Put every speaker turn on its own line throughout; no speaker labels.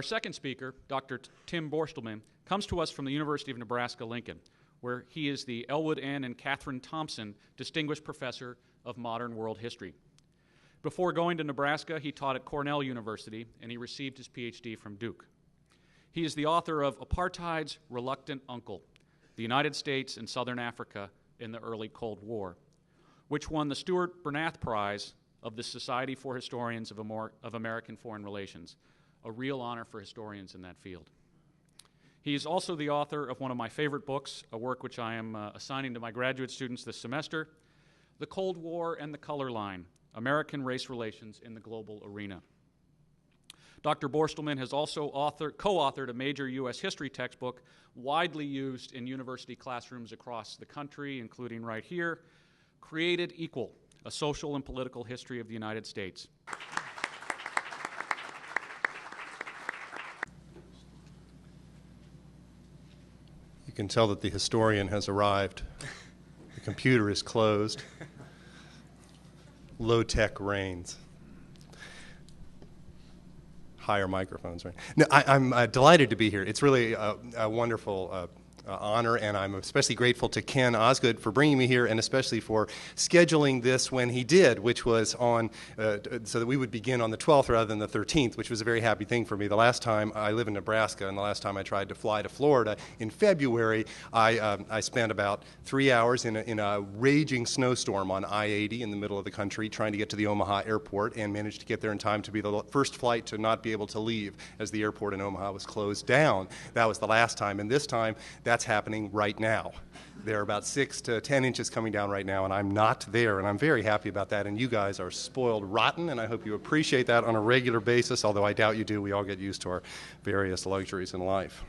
Our second speaker, Dr. Tim Bortstelmann, comes to us from the University of Nebraska-Lincoln, where he is the Elwood N. and Catherine Thompson Distinguished Professor of Modern World History. Before going to Nebraska, he taught at Cornell University, and he received his PhD from Duke. He is the author of Apartheid's Reluctant Uncle, the United States and Southern Africa in the Early Cold War, which won the Stuart Bernath Prize of the Society for Historians of American Foreign Relations, a real honor for historians in that field. He is also the author of one of my favorite books, a work which I am assigning to my graduate students this semester, The Cold War and the Color Line, American Race Relations in the Global Arena. Dr. Bortstelmann has also co-authored a major U.S. history textbook widely used in university classrooms across the country, including right here, Created Equal, A Social and Political History of the United States.
You can tell that the historian has arrived. The computer is closed. Low-tech reigns. Higher microphones, right? No, I'm delighted to be here. It's really a wonderful honor, and I'm especially grateful to Ken Osgood for bringing me here, and especially for scheduling this when he did, which was on, so that we would begin on the 12th rather than the 13th, which was a very happy thing for me. The last time I live in Nebraska, and the last time I tried to fly to Florida in February, I spent about 3 hours in a raging snowstorm on I-80 in the middle of the country trying to get to the Omaha airport, and managed to get there in time to be the first flight to not be able to leave as the airport in Omaha was closed down. That was the last time, and this time that's happening right now. There are about 6 to 10 inches coming down right now, and I'm not there, and I'm very happy about that, and you guys are spoiled rotten, and I hope you appreciate that on a regular basis, although I doubt you do. We all get used to our various luxuries in life.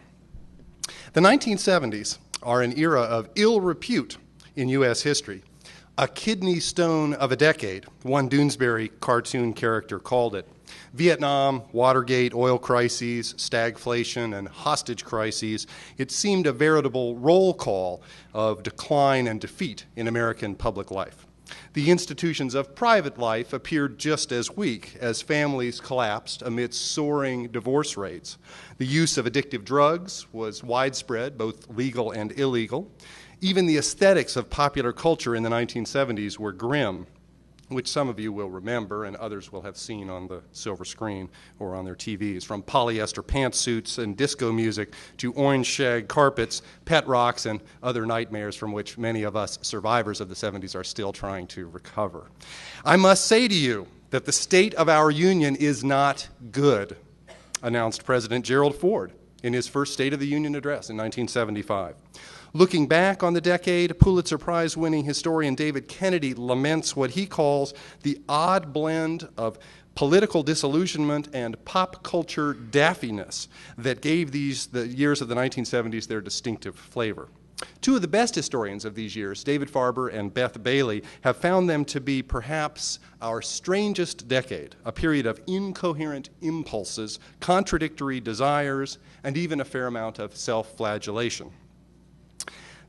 The 1970s are an era of ill repute in U.S. history. A kidney stone of a decade, one Doonesbury cartoon character called it. Vietnam, Watergate, oil crises, stagflation, and hostage crises, it seemed a veritable roll call of decline and defeat in American public life. The institutions of private life appeared just as weak as families collapsed amidst soaring divorce rates. The use of addictive drugs was widespread, both legal and illegal. Even the aesthetics of popular culture in the 1970s were grim, which some of you will remember and others will have seen on the silver screen or on their TVs, from polyester pantsuits and disco music to orange shag carpets, pet rocks, and other nightmares from which many of us survivors of the 70s are still trying to recover. I must say to you that the state of our union is not good, announced President Gerald Ford in his first State of the Union address in 1975. Looking back on the decade, Pulitzer Prize-winning historian David Kennedy laments what he calls the odd blend of political disillusionment and pop culture daffiness that gave the years of the 1970s their distinctive flavor. Two of the best historians of these years, David Farber and Beth Bailey, have found them to be perhaps our strangest decade, a period of incoherent impulses, contradictory desires, and even a fair amount of self-flagellation.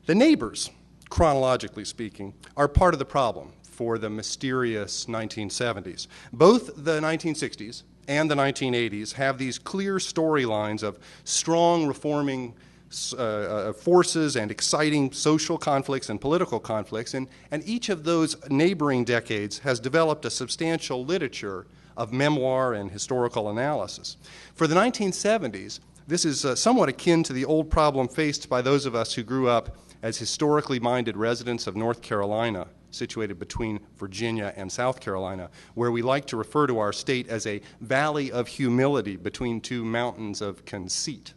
The neighbors, chronologically speaking, are part of the problem for the mysterious 1970s. Both the 1960s and the 1980s have these clear storylines of strong reforming forces and exciting social conflicts and political conflicts, and each of those neighboring decades has developed a substantial literature of memoir and historical analysis. For the 1970s, this is somewhat akin to the old problem faced by those of us who grew up as historically minded residents of North Carolina, situated between Virginia and South Carolina, where we like to refer to our state as a valley of humility between two mountains of conceit.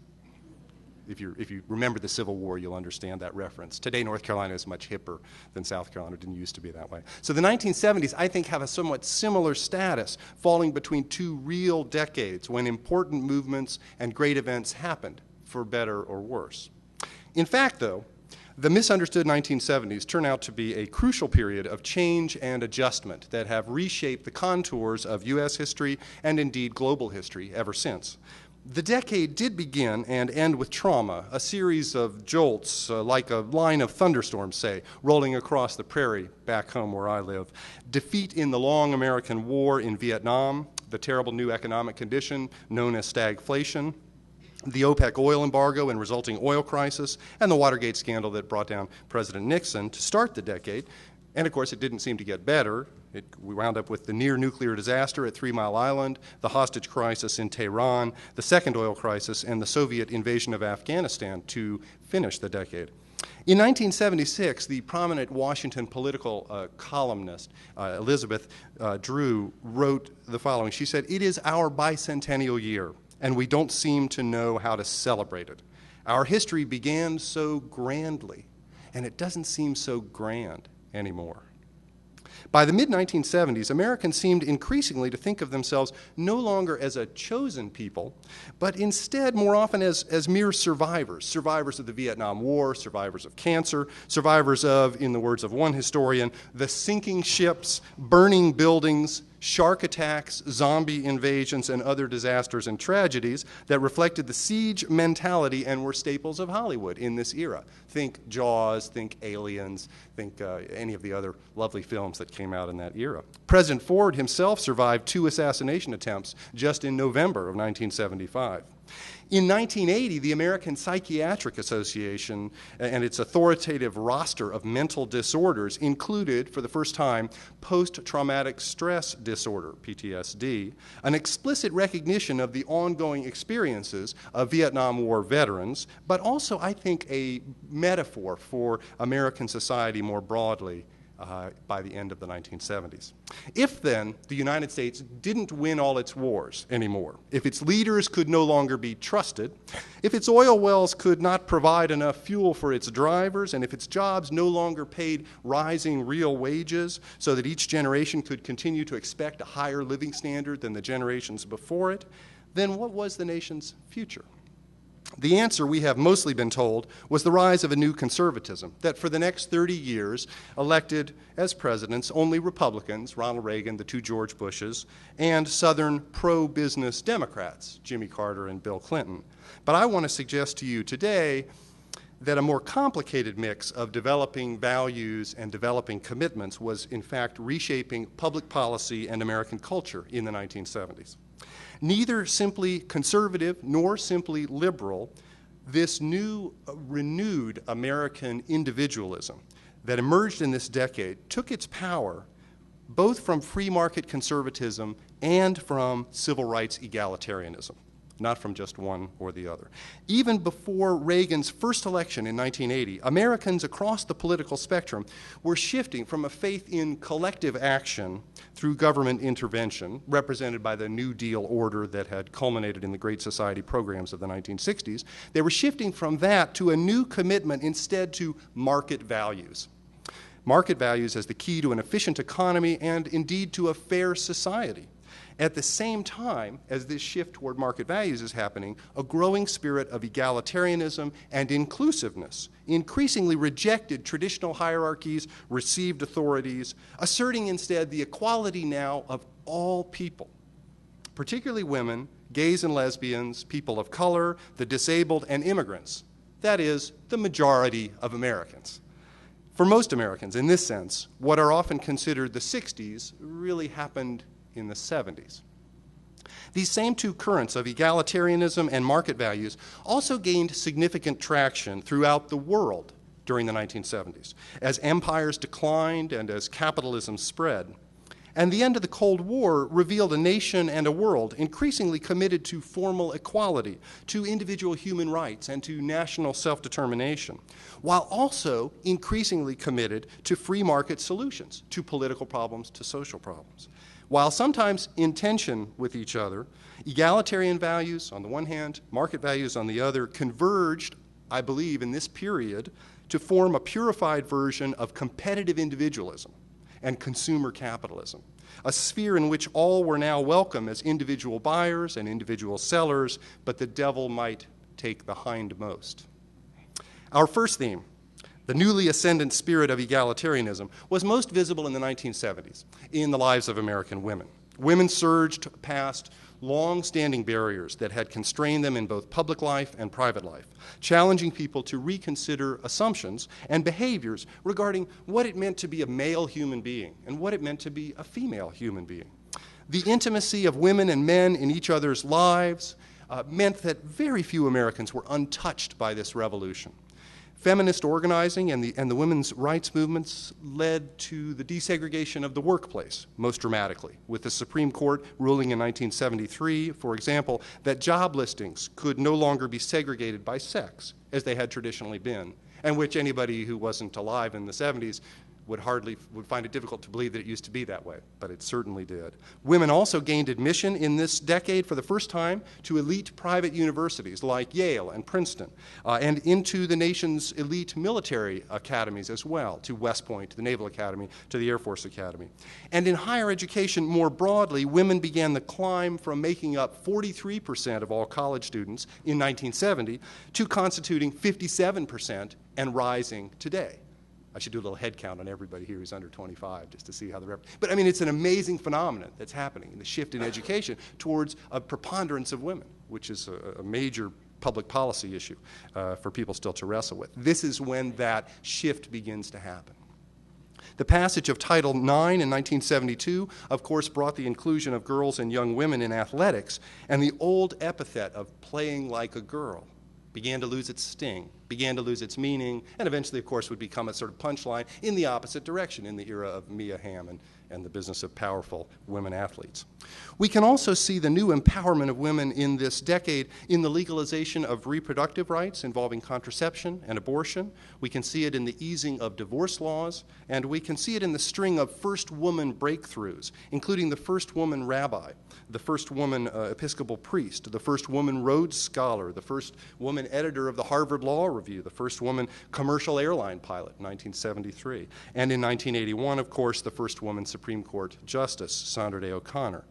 If you remember the Civil War, you'll understand that reference. Today, North Carolina is much hipper than South Carolina. It didn't used to be that way. So the 1970s, I think, have a somewhat similar status, falling between two real decades when important movements and great events happened, for better or worse. In fact, though, the misunderstood 1970s turn out to be a crucial period of change and adjustment that have reshaped the contours of U.S. history and indeed global history ever since. The decade did begin and end with trauma, a series of jolts like a line of thunderstorms, say, rolling across the prairie back home where I live. Defeat in the long American War in Vietnam, the terrible new economic condition known as stagflation, the OPEC oil embargo and resulting oil crisis, and the Watergate scandal that brought down President Nixon to start the decade. And of course, it didn't seem to get better. We wound up with the near-nuclear disaster at 3 Mile Island, the hostage crisis in Tehran, the second oil crisis, and the Soviet invasion of Afghanistan to finish the decade. In 1976, the prominent Washington political columnist, Elizabeth Drew, wrote the following. She said, "It is our bicentennial year, and we don't seem to know how to celebrate it. Our history began so grandly, and it doesn't seem so grand anymore." By the mid-1970s, Americans seemed increasingly to think of themselves no longer as a chosen people, but instead more often as mere survivors, survivors of the Vietnam War, survivors of cancer, survivors of, in the words of one historian, the sinking ships, burning buildings, shark attacks, zombie invasions, and other disasters and tragedies that reflected the siege mentality and were staples of Hollywood in this era. Think Jaws, think Aliens, think any of the other lovely films that came out in that era. President Ford himself survived 2 assassination attempts just in November of 1975. In 1980, the American Psychiatric Association and its authoritative roster of mental disorders included, for the first time, post-traumatic stress disorder, PTSD, an explicit recognition of the ongoing experiences of Vietnam War veterans, but also, I think, a metaphor for American society more broadly by the end of the 1970s. If then the United States didn't win all its wars anymore, if its leaders could no longer be trusted, if its oil wells could not provide enough fuel for its drivers, and if its jobs no longer paid rising real wages so that each generation could continue to expect a higher living standard than the generations before it, then what was the nation's future? The answer, we have mostly been told, was the rise of a new conservatism that for the next 30 years elected as presidents only Republicans, Ronald Reagan, the 2 George Bushes, and Southern pro-business Democrats, Jimmy Carter and Bill Clinton. But I want to suggest to you today that a more complicated mix of developing values and developing commitments was in fact reshaping public policy and American culture in the 1970s. Neither simply conservative nor simply liberal, this new renewed American individualism that emerged in this decade took its power both from free market conservatism and from civil rights egalitarianism, not from just one or the other. Even before Reagan's first election in 1980, Americans across the political spectrum were shifting from a faith in collective action through government intervention, represented by the New Deal order that had culminated in the Great Society programs of the 1960s. They were shifting from that to a new commitment instead to market values. Market values as the key to an efficient economy and indeed to a fair society. At the same time as this shift toward market values is happening, a growing spirit of egalitarianism and inclusiveness increasingly rejected traditional hierarchies, received authorities, asserting instead the equality now of all people, particularly women, gays and lesbians, people of color, the disabled, and immigrants. That is, the majority of Americans. For most Americans, in this sense, what are often considered the 60s really happened in the 70s. These same 2 currents of egalitarianism and market values also gained significant traction throughout the world during the 1970s, as empires declined and as capitalism spread. And the end of the Cold War revealed a nation and a world increasingly committed to formal equality, to individual human rights, and to national self-determination, while also increasingly committed to free market solutions, to political problems, to social problems. While sometimes in tension with each other, egalitarian values on the one hand, market values on the other, converged, I believe, in this period to form a purified version of competitive individualism and consumer capitalism, a sphere in which all were now welcome as individual buyers and individual sellers, but the devil might take the hindmost. Our first theme, the newly ascendant spirit of egalitarianism, was most visible in the 1970s in the lives of American women. Women surged past long-standing barriers that had constrained them in both public life and private life, challenging people to reconsider assumptions and behaviors regarding what it meant to be a male human being and what it meant to be a female human being. The intimacy of women and men in each other's lives meant that very few Americans were untouched by this revolution. Feminist organizing and the women's rights movements led to the desegregation of the workplace, most dramatically, with the Supreme Court ruling in 1973, for example, that job listings could no longer be segregated by sex, as they had traditionally been, and which anybody who wasn't alive in the 70s would find it difficult to believe that it used to be that way, but it certainly did. Women also gained admission in this decade for the first time to elite private universities like Yale and Princeton, and into the nation's elite military academies as well, to West Point, to the Naval Academy, to the Air Force Academy. And in higher education more broadly, women began the climb from making up 43% of all college students in 1970 to constituting 57% and rising today. I should do a little head count on everybody here who's under 25 just to see how but I mean, it's an amazing phenomenon that's happening in the shift in education towards a preponderance of women, which is a major public policy issue for people still to wrestle with. This is when that shift begins to happen. The passage of Title IX in 1972, of course, brought the inclusion of girls and young women in athletics, and the old epithet of playing like a girl began to lose its sting, began to lose its meaning, and eventually, of course, would become a sort of punchline in the opposite direction in the era of Mia Hamm and the business of powerful women athletes. We can also see the new empowerment of women in this decade in the legalization of reproductive rights involving contraception and abortion. We can see it in the easing of divorce laws, and we can see it in the string of first woman breakthroughs, including the first woman rabbi, the first woman Episcopal priest, the first woman Rhodes Scholar, the first woman editor of the Harvard Law Review, the first woman commercial airline pilot in 1973, and in 1981, of course, the first woman Supreme Court Justice, Sandra Day O'Connor.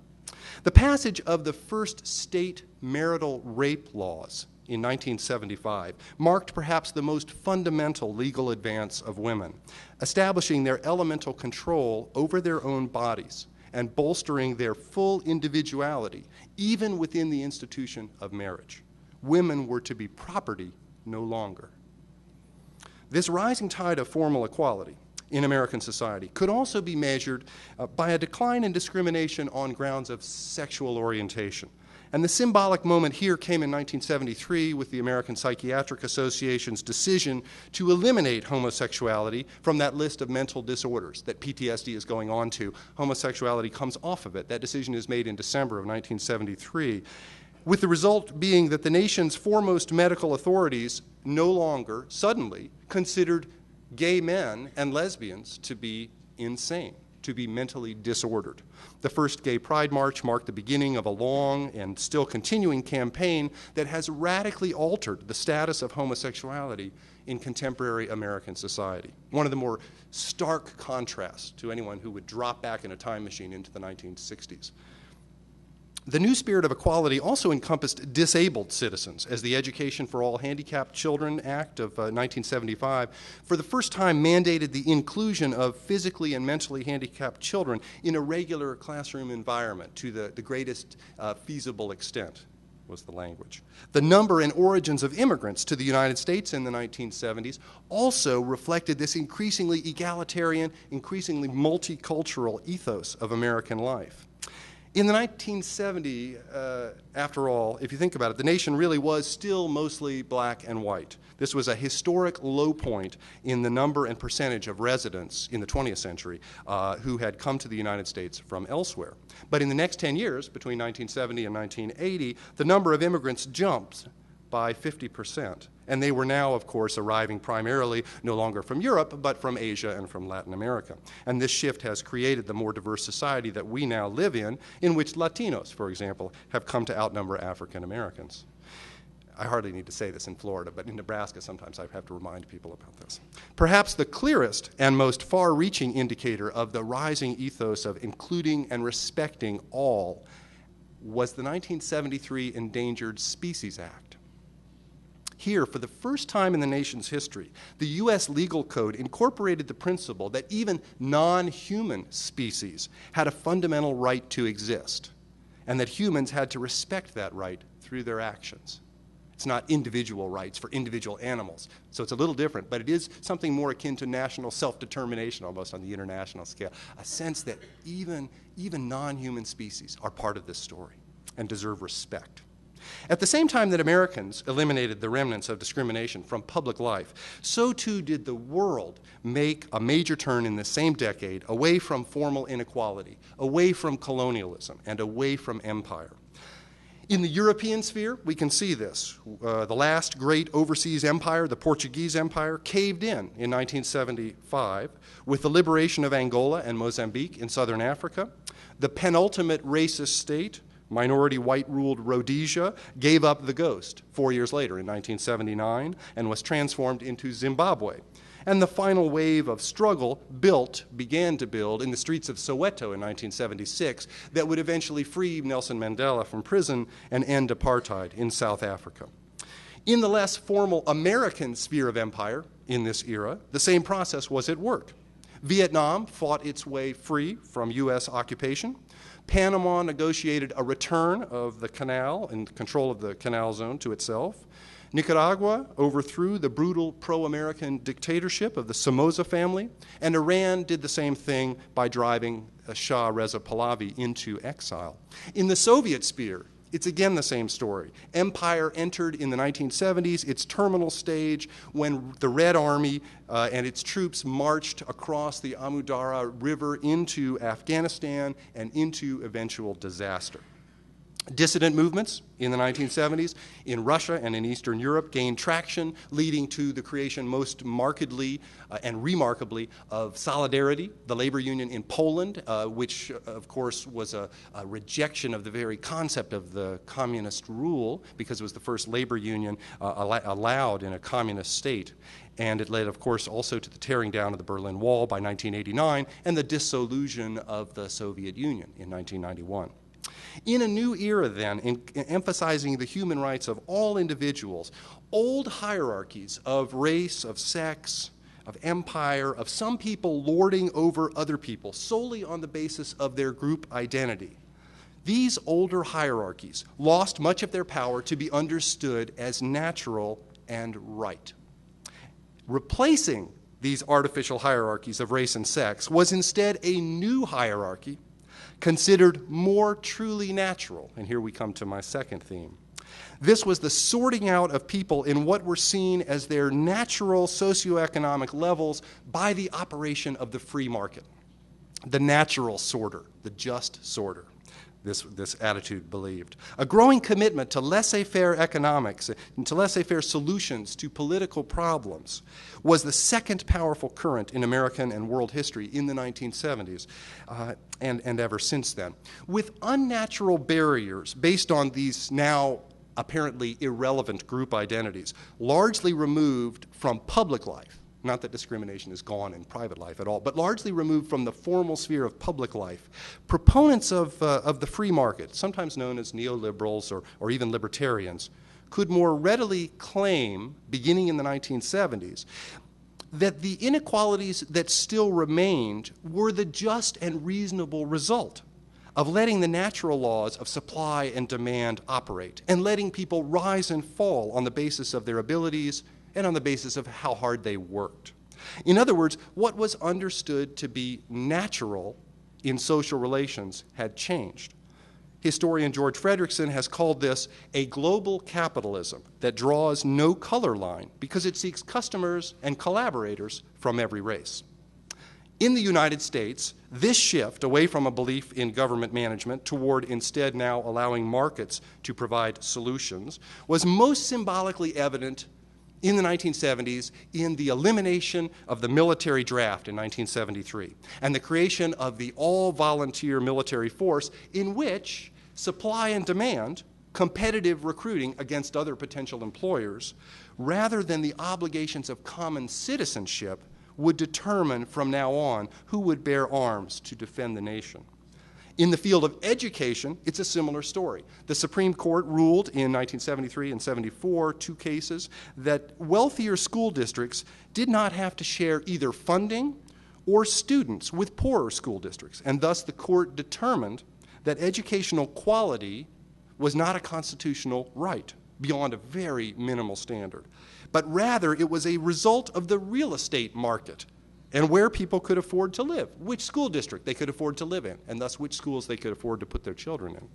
The passage of the first state marital rape laws in 1975 marked perhaps the most fundamental legal advance of women, establishing their elemental control over their own bodies and bolstering their full individuality, even within the institution of marriage. Women were to be property no longer. This rising tide of formal equality in American society could also be measured by a decline in discrimination on grounds of sexual orientation. And the symbolic moment here came in 1973 with the American Psychiatric Association's decision to eliminate homosexuality from that list of mental disorders that PTSD is going on to. Homosexuality comes off of it. That decision is made in December of 1973, with the result being that the nation's foremost medical authorities no longer, suddenly, considered gay men and lesbians to be insane, to be mentally disordered. The first Gay Pride March marked the beginning of a long and still continuing campaign that has radically altered the status of homosexuality in contemporary American society. One of the more stark contrasts to anyone who would drop back in a time machine into the 1960s. The new spirit of equality also encompassed disabled citizens, as the Education for All Handicapped Children Act of 1975 for the first time mandated the inclusion of physically and mentally handicapped children in a regular classroom environment to the greatest feasible extent, was the language. The number and origins of immigrants to the United States in the 1970s also reflected this increasingly egalitarian, increasingly multicultural ethos of American life. In the 1970s, after all, if you think about it, the nation really was still mostly black and white. This was a historic low point in the number and percentage of residents in the 20th century who had come to the United States from elsewhere. But in the next 10 years, between 1970 and 1980, the number of immigrants jumped by 50%. And they were now, of course, arriving primarily no longer from Europe, but from Asia and from Latin America. And this shift has created the more diverse society that we now live in which Latinos, for example, have come to outnumber African Americans. I hardly need to say this in Florida, but in Nebraska sometimes I have to remind people about this. Perhaps the clearest and most far-reaching indicator of the rising ethos of including and respecting all was the 1973 Endangered Species Act. Here, for the first time in the nation's history, the U.S. legal code incorporated the principle that even non-human species had a fundamental right to exist, and that humans had to respect that right through their actions. It's not individual rights for individual animals. So it's a little different, but it is something more akin to national self-determination almost on the international scale, a sense that even non-human species are part of this story and deserve respect. At the same time that Americans eliminated the remnants of discrimination from public life, so too did the world make a major turn in the same decade away from formal inequality, away from colonialism, and away from empire. In the European sphere, we can see this. The last great overseas empire, the Portuguese Empire, caved in 1975 with the liberation of Angola and Mozambique in southern Africa. The penultimate racist state, minority white-ruled Rhodesia, gave up the ghost 4 years later in 1979 and was transformed into Zimbabwe. And the final wave of struggle began to build in the streets of Soweto in 1976 that would eventually free Nelson Mandela from prison and end apartheid in South Africa. In the less formal American sphere of empire in this era, the same process was at work. Vietnam fought its way free from U.S. occupation. Panama negotiated a return of the canal and control of the canal zone to itself. Nicaragua overthrew the brutal pro-American dictatorship of the Somoza family, and Iran did the same thing by driving Shah Reza Pahlavi into exile. In the Soviet sphere, it's again the same story. Empire entered in the 1970s its terminal stage when the Red Army and its troops marched across the Amu Darya River into Afghanistan and into eventual disaster. Dissident movements in the 1970s in Russia and in Eastern Europe gained traction, leading to the creation most markedly and remarkably of Solidarity, the labor union in Poland, which of course was a rejection of the very concept of the communist rule because it was the first labor union allowed in a communist state. And it led, of course, also to the tearing down of the Berlin Wall by 1989 and the dissolution of the Soviet Union in 1991. In a new era, then, in emphasizing the human rights of all individuals, old hierarchies of race, of sex, of empire, of some people lording over other people solely on the basis of their group identity, these older hierarchies lost much of their power to be understood as natural and right. Replacing these artificial hierarchies of race and sex was instead a new hierarchy considered more truly natural. And here we come to my second theme. This was the sorting out of people in what were seen as their natural socioeconomic levels by the operation of the free market. The natural sorter, the just sorter, this attitude believed. A growing commitment to laissez-faire economics and to laissez-faire solutions to political problems was the second powerful current in American and world history in the 1970s and ever since then. With unnatural barriers based on these now apparently irrelevant group identities, largely removed from public life. Not that discrimination is gone in private life at all, but largely removed from the formal sphere of public life. Proponents of the free market, sometimes known as neoliberals or even libertarians, could more readily claim, beginning in the 1970s, that the inequalities that still remained were the just and reasonable result of letting the natural laws of supply and demand operate and letting people rise and fall on the basis of their abilities and on the basis of how hard they worked. In other words, what was understood to be natural in social relations had changed. Historian George Frederickson has called this a global capitalism that draws no color line because it seeks customers and collaborators from every race. In the United States, this shift away from a belief in government management toward instead now allowing markets to provide solutions was most symbolically evident in the 1970s in the elimination of the military draft in 1973 and the creation of the all-volunteer military force in which supply and demand, competitive recruiting against other potential employers, rather than the obligations of common citizenship, would determine from now on who would bear arms to defend the nation. In the field of education, it's a similar story. The Supreme Court ruled in 1973 and 74, two cases, that wealthier school districts did not have to share either funding or students with poorer school districts, and thus the court determined that educational quality was not a constitutional right. beyond a very minimal standard. But rather, it was a result of the real estate market and where people could afford to live, which school district they could afford to live in, and thus which schools they could afford to put their children in.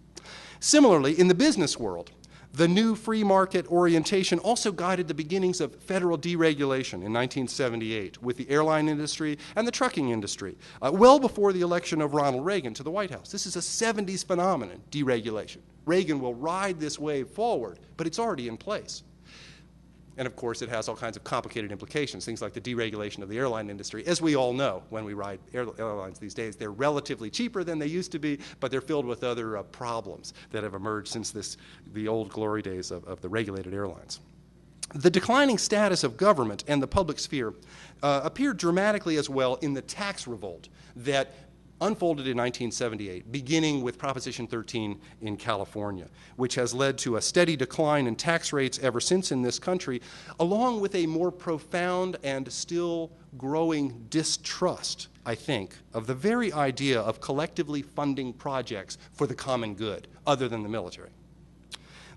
Similarly, in the business world, the new free market orientation also guided the beginnings of federal deregulation in 1978 with the airline industry and the trucking industry, well before the election of Ronald Reagan to the White House. This is a 70s phenomenon, deregulation. Reagan will ride this wave forward, but it's already in place. And of course, it has all kinds of complicated implications, things like the deregulation of the airline industry. As we all know, when we ride airlines these days, they're relatively cheaper than they used to be, but they're filled with other problems that have emerged since the old glory days of the regulated airlines. The declining status of government and the public sphere appeared dramatically as well in the tax revolt that unfolded in 1978, beginning with Proposition 13 in California, which has led to a steady decline in tax rates ever since in this country, along with a more profound and still growing distrust, I think, of the very idea of collectively funding projects for the common good, other than the military.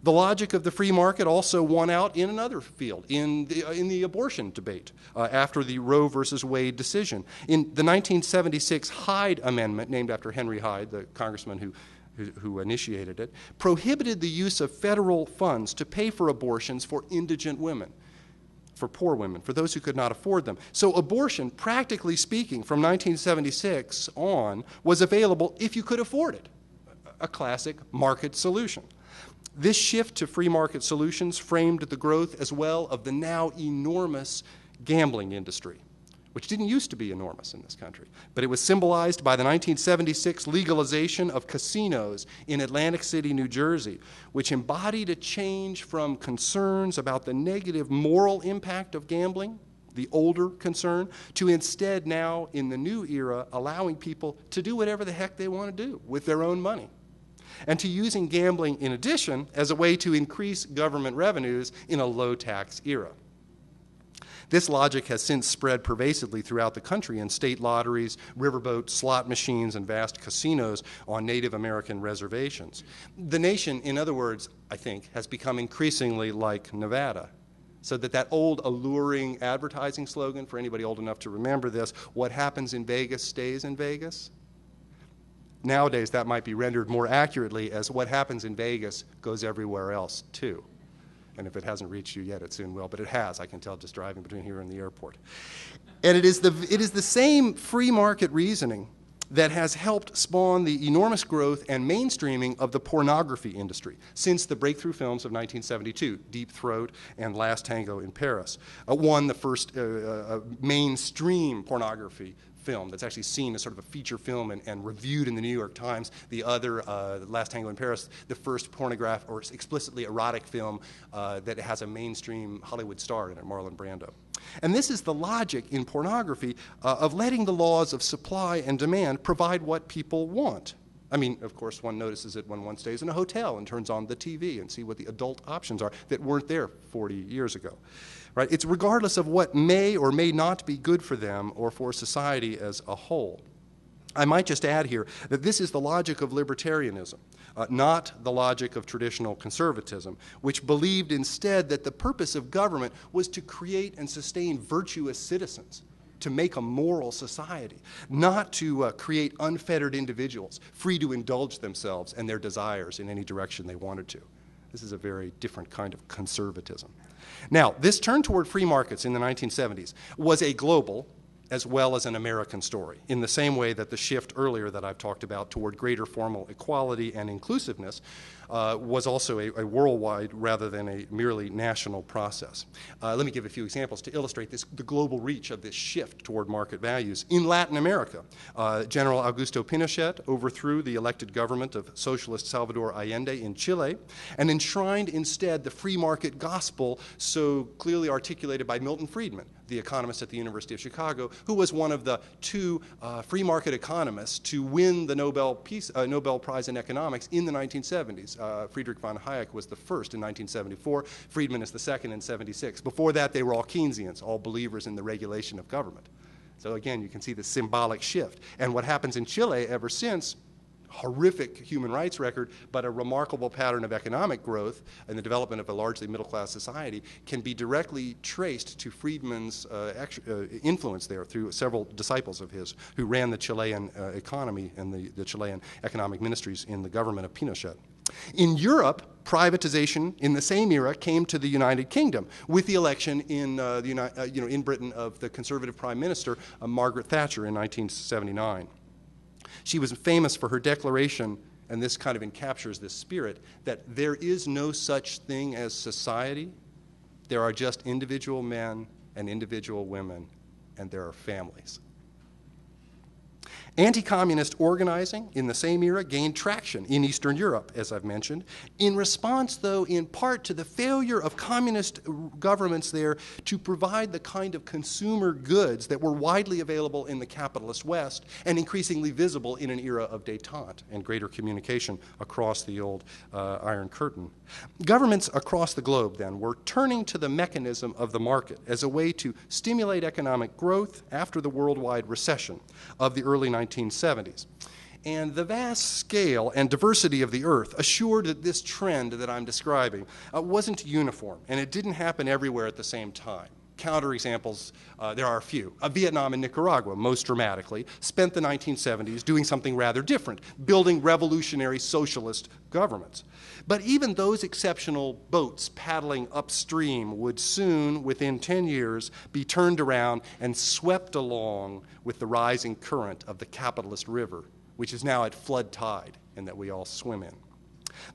The logic of the free market also won out in another field, in the abortion debate after the Roe versus Wade decision. In the 1976 Hyde Amendment, named after Henry Hyde, the congressman who initiated it, prohibited the use of federal funds to pay for abortions for indigent women, for poor women, for those who could not afford them. So abortion, practically speaking, from 1976 on, was available if you could afford it, a classic market solution. This shift to free market solutions framed the growth as well of the now enormous gambling industry, which didn't used to be enormous in this country, but it was symbolized by the 1976 legalization of casinos in Atlantic City, New Jersey, which embodied a change from concerns about the negative moral impact of gambling, the older concern, to instead now, in the new era, allowing people to do whatever the heck they want to do with their own money, and to using gambling in addition as a way to increase government revenues in a low-tax era. This logic has since spread pervasively throughout the country in state lotteries, riverboat slot machines, and vast casinos on Native American reservations. The nation, in other words, I think, has become increasingly like Nevada. So that old alluring advertising slogan, for anybody old enough to remember this, what happens in Vegas stays in Vegas. Nowadays, that might be rendered more accurately as what happens in Vegas goes everywhere else, too. And if it hasn't reached you yet, it soon will, but it has, I can tell just driving between here and the airport. And it is the same free market reasoning that has helped spawn the enormous growth and mainstreaming of the pornography industry since the breakthrough films of 1972, Deep Throat and Last Tango in Paris. One, the first mainstream pornography film that's actually seen as sort of a feature film and reviewed in the New York Times. The other, Last Tango in Paris, the first pornographic or explicitly erotic film that has a mainstream Hollywood star in it, Marlon Brando. And this is the logic in pornography of letting the laws of supply and demand provide what people want. I mean, of course, one notices it when one stays in a hotel and turns on the TV and see what the adult options are that weren't there 40 years ago. Right? It's regardless of what may or may not be good for them or for society as a whole. I might just add here that this is the logic of libertarianism, not the logic of traditional conservatism, which believed instead that the purpose of government was to create and sustain virtuous citizens, to make a moral society, not to create unfettered individuals, free to indulge themselves and their desires in any direction they wanted to. This is a very different kind of conservatism. Now, this turn toward free markets in the 1970s was a global as well as an American story, in the same way that the shift earlier that I've talked about toward greater formal equality and inclusiveness was also a worldwide rather than a merely national process. Let me give a few examples to illustrate the global reach of this shift toward market values. In Latin America, General Augusto Pinochet overthrew the elected government of socialist Salvador Allende in Chile and enshrined instead the free market gospel so clearly articulated by Milton Friedman, the economist at the University of Chicago, who was one of the two free market economists to win the Nobel Prize in Economics in the 1970s. Friedrich von Hayek was the first in 1974. Friedman is the second in 76. Before that, they were all Keynesians, all believers in the regulation of government. So again, you can see the symbolic shift. And what happens in Chile ever since, horrific human rights record, but a remarkable pattern of economic growth and the development of a largely middle-class society can be directly traced to Friedman's influence there through several disciples of his who ran the Chilean economy and the Chilean economic ministries in the government of Pinochet. In Europe, privatization in the same era came to the United Kingdom with the election in in Britain of the conservative prime minister Margaret Thatcher in 1979. She was famous for her declaration, and this kind of encaptures this spirit, that there is no such thing as society. There are just individual men and individual women, and there are families. Anti-communist organizing in the same era gained traction in Eastern Europe, as I've mentioned, in response, though, in part to the failure of communist governments there to provide the kind of consumer goods that were widely available in the capitalist West and increasingly visible in an era of détente and greater communication across the old Iron Curtain. Governments across the globe, then, were turning to the mechanism of the market as a way to stimulate economic growth after the worldwide recession of the early 1970s. And the vast scale and diversity of the earth assured that this trend that I'm describing wasn't uniform, and it didn't happen everywhere at the same time. Counterexamples, there are a few. Vietnam and Nicaragua, most dramatically, spent the 1970s doing something rather different, building revolutionary socialist governments. But even those exceptional boats paddling upstream would soon, within 10 years, be turned around and swept along with the rising current of the capitalist river, which is now at flood tide and that we all swim in.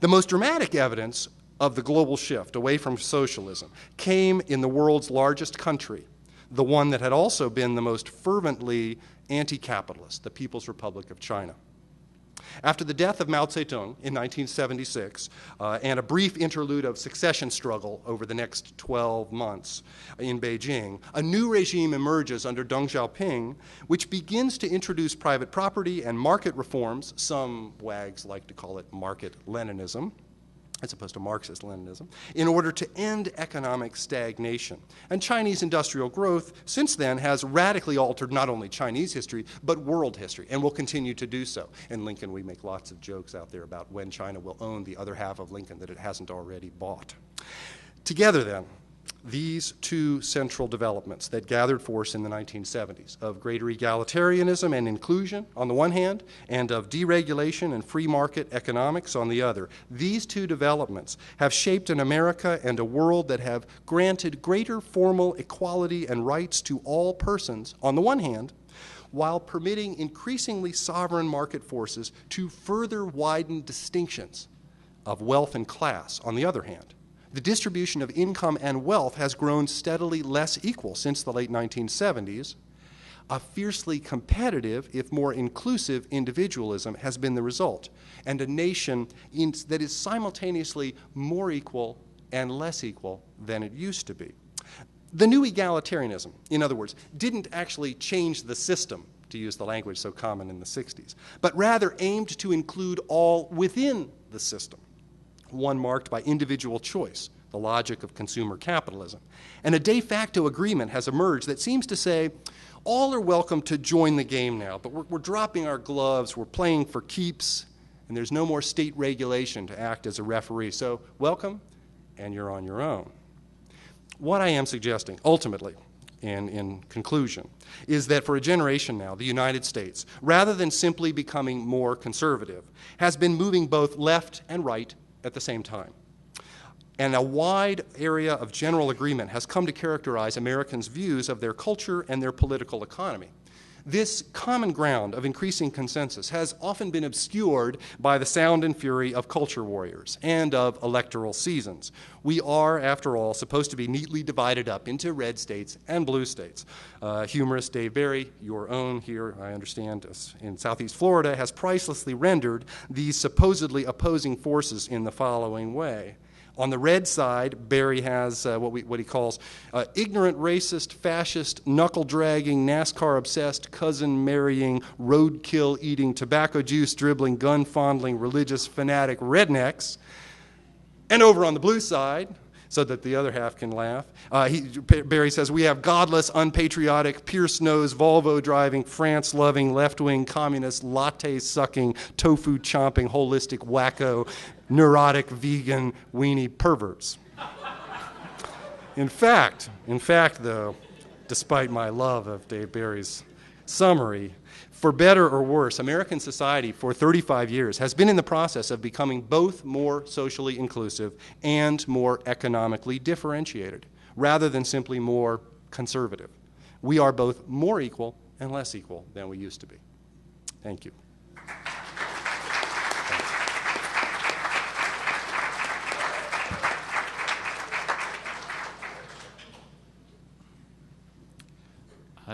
The most dramatic evidence of the global shift away from socialism came in the world's largest country, the one that had also been the most fervently anti-capitalist, the People's Republic of China. After the death of Mao Zedong in 1976 and a brief interlude of succession struggle over the next 12 months in Beijing, a new regime emerges under Deng Xiaoping, which begins to introduce private property and market reforms. Some wags like to call it market Leninism, as opposed to Marxist-Leninism, in order to end economic stagnation. And Chinese industrial growth since then has radically altered not only Chinese history, but world history, and will continue to do so. In Lincoln, we make lots of jokes out there about when China will own the other half of Lincoln that it hasn't already bought. Together, then, these two central developments that gathered force in the 1970s of greater egalitarianism and inclusion on the one hand, and of deregulation and free market economics on the other, these two developments have shaped an America and a world that have granted greater formal equality and rights to all persons on the one hand, while permitting increasingly sovereign market forces to further widen distinctions of wealth and class on the other hand. The distribution of income and wealth has grown steadily less equal since the late 1970s. A fiercely competitive, if more inclusive, individualism has been the result, and a nation that is simultaneously more equal and less equal than it used to be. The new egalitarianism, in other words, didn't actually change the system, to use the language so common in the 60s, but rather aimed to include all within the system, one marked by individual choice, the logic of consumer capitalism. And a de facto agreement has emerged that seems to say, all are welcome to join the game now, but we're dropping our gloves, we're playing for keeps, and there's no more state regulation to act as a referee. So welcome, and you're on your own. What I am suggesting, ultimately, and in conclusion, is that for a generation now, the United States, rather than simply becoming more conservative, has been moving both left and right at the same time. And a wide area of general agreement has come to characterize Americans' views of their culture and their political economy. This common ground of increasing consensus has often been obscured by the sound and fury of culture warriors and of electoral seasons. We are, after all, supposed to be neatly divided up into red states and blue states. Humorist Dave Barry, your own here, I understand, in Southeast Florida, has pricelessly rendered these supposedly opposing forces in the following way. On the red side, Barry has what he calls ignorant, racist, fascist, knuckle-dragging, NASCAR-obsessed, cousin-marrying, roadkill-eating, tobacco juice-dribbling, gun-fondling, religious fanatic rednecks. And over on the blue side, so that the other half can laugh. Barry says, we have godless, unpatriotic, pierce-nosed, Volvo-driving, France-loving, left-wing, communist, latte-sucking, tofu-chomping, holistic, wacko, neurotic, vegan, weenie perverts. In fact, though, despite my love of Dave Barry's summary, for better or worse, American society for 35 years has been in the process of becoming both more socially inclusive and more economically differentiated, rather than simply more conservative. We are both more equal and less equal than we used to be. Thank you.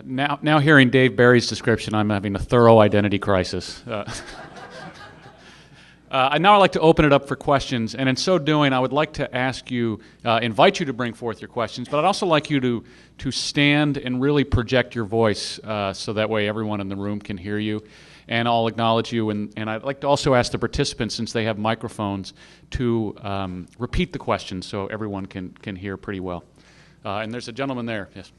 Now hearing Dave Barry's description, I'm having a thorough identity crisis. Now I'd like to open it up for questions, and in so doing, I would like to ask you, invite you to bring forth your questions, but I'd also like you to stand and really project your voice so that way everyone in the room can hear you, and I'll acknowledge you, and I'd like to also ask the participants, since they have microphones, to repeat the questions so everyone can hear pretty well. And there's a gentleman there, yes.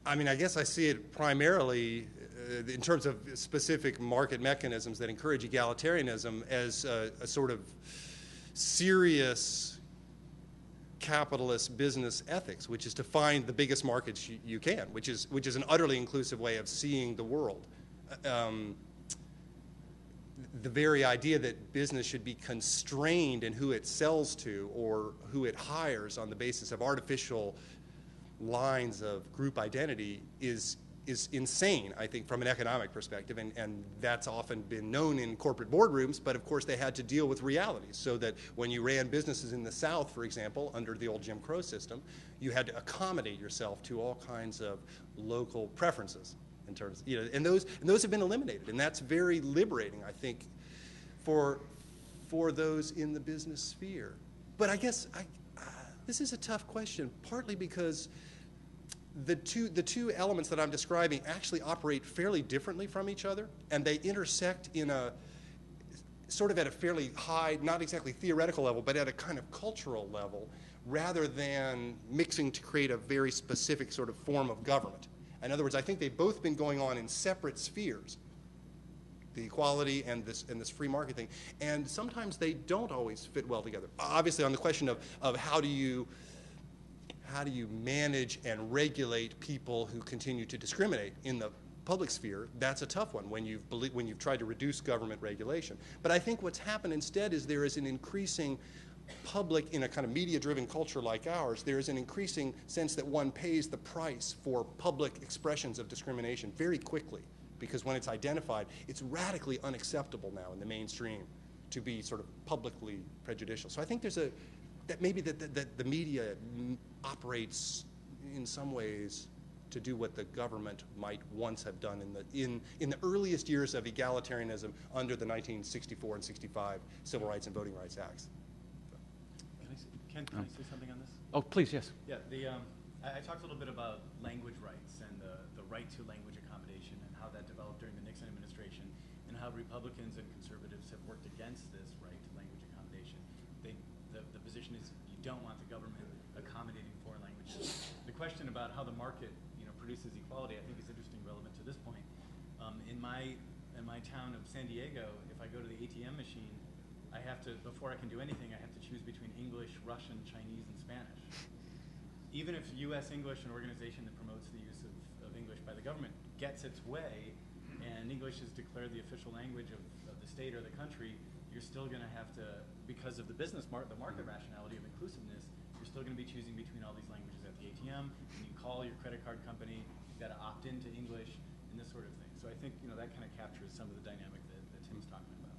I mean, I guess I see it primarily in terms of specific market mechanisms that encourage egalitarianism as a sort of serious capitalist business ethics, which is to find the biggest markets you can, which is an utterly inclusive way of seeing the world. The very idea that business should be constrained in who it sells to or who it hires on the basis of artificial lines of group identity is insane, I think, from an economic perspective, and that's often been known in corporate boardrooms, but of course they had to deal with realities, so that when you ran businesses in the South, for example, under the old Jim Crow system, you had to accommodate yourself to all kinds of local preferences in terms, and those have been eliminated, and that's very liberating, I think, for those in the business sphere. But I guess this is a tough question, partly because the two elements that I'm describing actually operate fairly differently from each other, and they intersect in a sort of at a fairly high, not exactly theoretical level, but at a kind of cultural level, rather than mixing to create a very specific sort of form of government. In other words, I think they've both been going on in separate spheres, the equality and this free market thing, and sometimes they don't always fit well together. Obviously, on the question of how do you manage and regulate people who continue to discriminate in the public sphere, that's a tough one when you've tried to reduce government regulation. But I think what's happened instead is there is an increasing public, in a kind of media-driven culture like ours, there is an increasing sense that one pays the price for public expressions of discrimination very quickly, because when it's identified, it's radically unacceptable now in the mainstream to be sort of publicly prejudicial. So I think there's that maybe that the media operates in some ways to do what the government might once have done in the earliest years of egalitarianism under the 1964 and 65 Civil Rights and Voting Rights Acts.
Can I say something on this?
Oh, please, yes.
Yeah, I talked a little bit about language rights and the right to language accommodation and how that developed during the Nixon administration and how Republicans and conservatives have worked against this right to language accommodation. The position is you don't want the government accommodating foreign languages. The question about how the market produces equality I think is interesting, relevant to this point. In my town of San Diego, if I go to the ATM machine, I have to, before I can do anything, I have to choose between English, Russian, Chinese, and Spanish. Even if U.S. English, an organization that promotes the use of English by the government, gets its way, and English is declared the official language of the state or the country, you're still going to have to, because of the the market rationality of inclusiveness, you're still going to be choosing between all these languages at the ATM. When you call your credit card company, you've got to opt into English and this sort of thing. So I think that kind of captures some of the dynamic that Tim's talking about.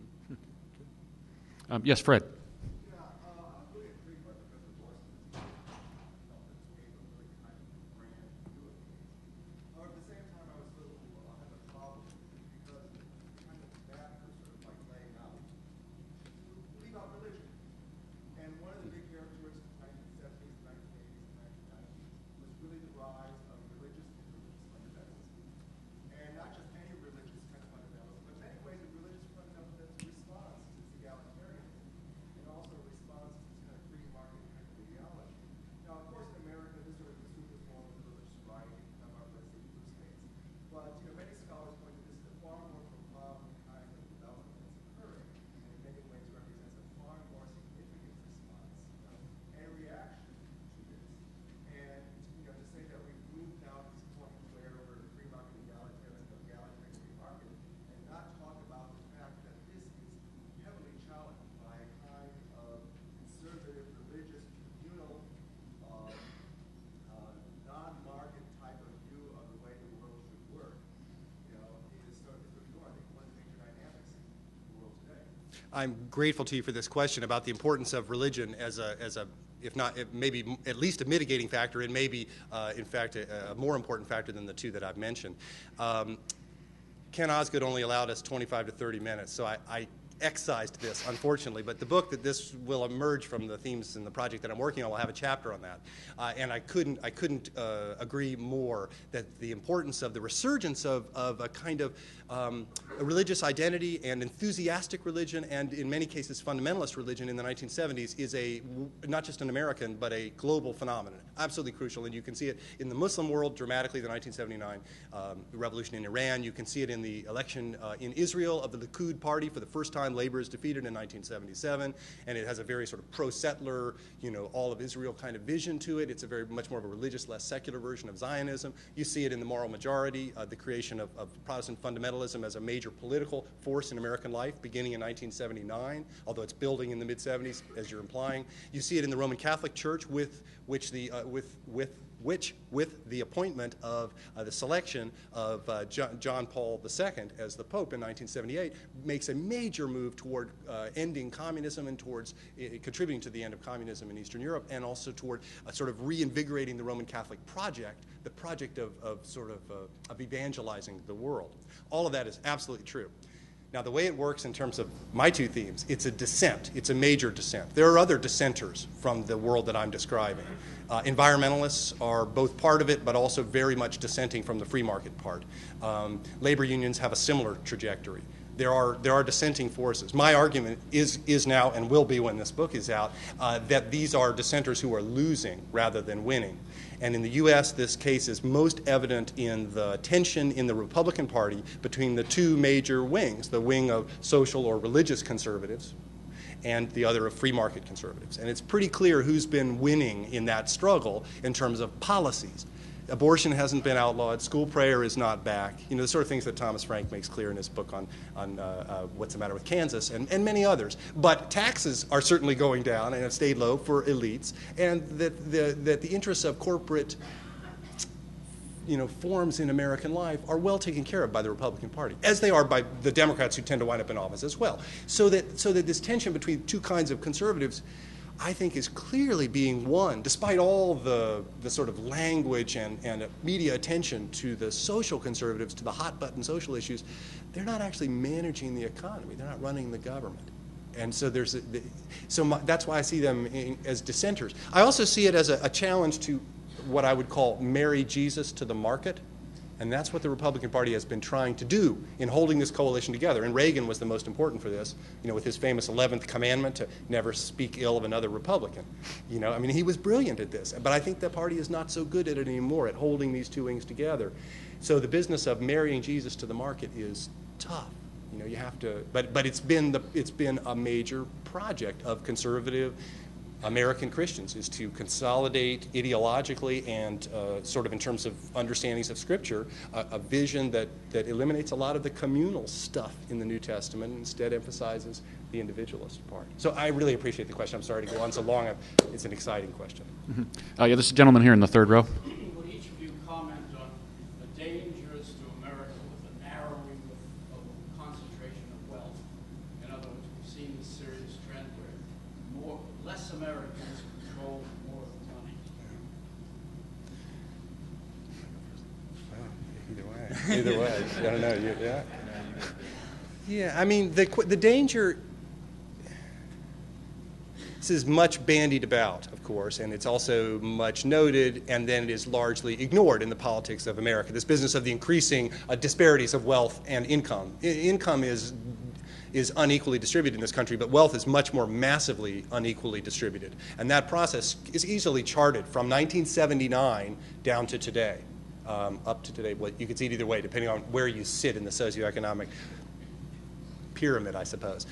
Yes, Fred.
I'm grateful to you for this question about the importance of religion as a if not, maybe at least a mitigating factor, and maybe, in fact, a more important factor than the two that I've mentioned. Ken Osgood only allowed us 25 to 30 minutes, so I excised this, unfortunately. But the book that this will emerge from the themes in the project that I'm working on will have a chapter on that. And I couldn't agree more that the importance of the resurgence of a kind of a religious identity and enthusiastic religion, and in many cases fundamentalist religion in the 1970s is not just an American but a global phenomenon, absolutely crucial. And you can see it in the Muslim world dramatically, the 1979 revolution in Iran. You can see it in the election in Israel of the Likud party. For the first time, Labor is defeated in 1977, and it has a very sort of pro-settler, all of Israel kind of vision to it. It's a very much more of a religious, less secular version of Zionism. You see it in the moral majority, the creation of Protestant fundamentalism as a major political force in American life, beginning in 1979, although it's building in the mid-70s, as you're implying. You see it in the Roman Catholic Church, with the appointment of the selection of John Paul II as the Pope in 1978, makes a major move toward ending communism and towards contributing to the end of communism in Eastern Europe, and also toward sort of reinvigorating the Roman Catholic project, the project of evangelizing the world. All of that is absolutely true. Now, the way it works in terms of my two themes, it's a descent. It's a major descent. There are other dissenters from the world that I'm describing. Environmentalists are both part of it, but also very much dissenting from the free market part. Labor unions have a similar trajectory. There are dissenting forces. My argument is now, and will be when this book is out, that these are dissenters who are losing rather than winning. And in the U.S., this case is most evident in the tension in the Republican Party between the two major wings, the wing of social or religious conservatives and the other of free market conservatives. And it's pretty clear who's been winning in that struggle in terms of policies. Abortion hasn't been outlawed. School prayer is not back. The sort of things that Thomas Frank makes clear in his book on What's the Matter with Kansas, and many others. But taxes are certainly going down and have stayed low for elites, and that the interests of corporate forms in American life are well taken care of by the Republican Party, as they are by the Democrats who tend to wind up in office as well. So that this tension between two kinds of conservatives, I think, is clearly being won, despite all the sort of language and media attention to the social conservatives, to the hot-button social issues. They're not actually managing the economy. They're not running the government. And so that's why I see them as dissenters. I also see it as a challenge to what I would call marry Jesus to the market. And that's what the Republican Party has been trying to do in holding this coalition together. And Reagan was the most important for this, with his famous 11th commandment to never speak ill of another Republican. He was brilliant at this. But I think the party is not so good at it anymore, at holding these two wings together. So the business of marrying Jesus to the market is tough. You have to, but it's been a major project of conservative American Christians, is to consolidate ideologically and sort of in terms of understandings of Scripture, a vision that eliminates a lot of the communal stuff in the New Testament and instead emphasizes the individualist part. So I really appreciate the question. I'm sorry to go on so long. It's an exciting question.
Mm-hmm. This gentleman here in the third row.
Would each of you comment on the dangers to America with the narrowing of concentration of wealth? In other words, we've seen this serious trend
Either way, I don't know. Yeah. Yeah, I mean, the danger. This is much bandied about, of course, and it's also much noted, and then it is largely ignored in the politics of America. This business of the increasing disparities of wealth and income. Income is unequally distributed in this country, but wealth is much more massively unequally distributed. And that process is easily charted from 1979 down to today, up to today. Well, you can see it either way, depending on where you sit in the socioeconomic pyramid, I suppose.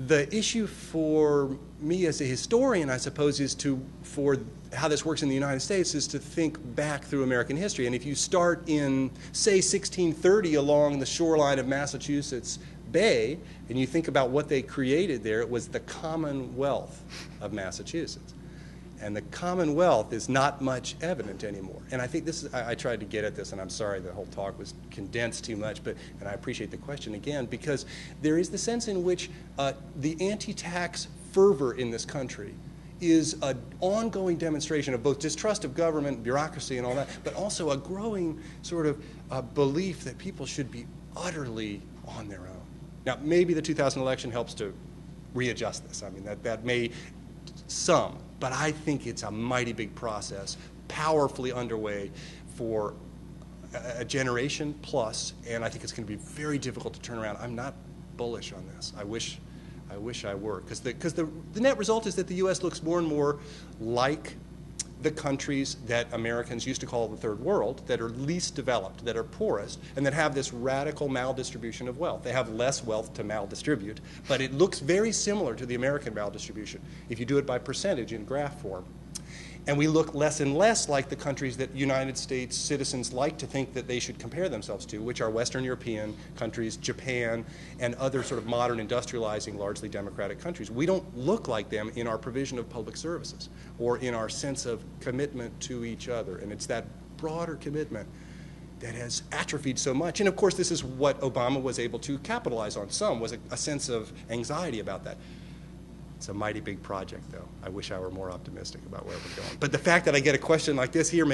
The issue for me as a historian, I suppose, for how this works in the United States is to think back through American history. And if you start in, say, 1630 along the shoreline of Massachusetts Bay, and you think about what they created there, it was the Commonwealth of Massachusetts. And the Commonwealth is not much evident anymore. And I think this is, I tried to get at this, and I'm sorry the whole talk was condensed too much, and I appreciate the question again, because there is the sense in which the anti-tax fervor in this country is an ongoing demonstration of both distrust of government, bureaucracy, and all that, but also a growing sort of belief that people should be utterly on their own. Now, maybe the 2000 election helps to readjust this. I mean, that may some, but I think it's a mighty big process, powerfully underway for a generation plus, and I think it's going to be very difficult to turn around. I'm not bullish on this. I wish I were, because the net result is that the U.S. looks more and more like the countries that Americans used to call the third world, that are least developed, that are poorest, and that have this radical maldistribution of wealth. They have less wealth to maldistribute, but it looks very similar to the American maldistribution if you do it by percentage in graph form. And we look less and less like the countries that United States citizens like to think that they should compare themselves to, which are Western European countries, Japan, and other sort of modern industrializing, largely democratic countries. We don't look like them in our provision of public services or in our sense of commitment to each other. And it's that broader commitment that has atrophied so much. And of course, this is what Obama was able to capitalize on. Some was a sense of anxiety about that. It's a mighty big project, though. I wish I were more optimistic about where we're going. But the fact that I get a question like this here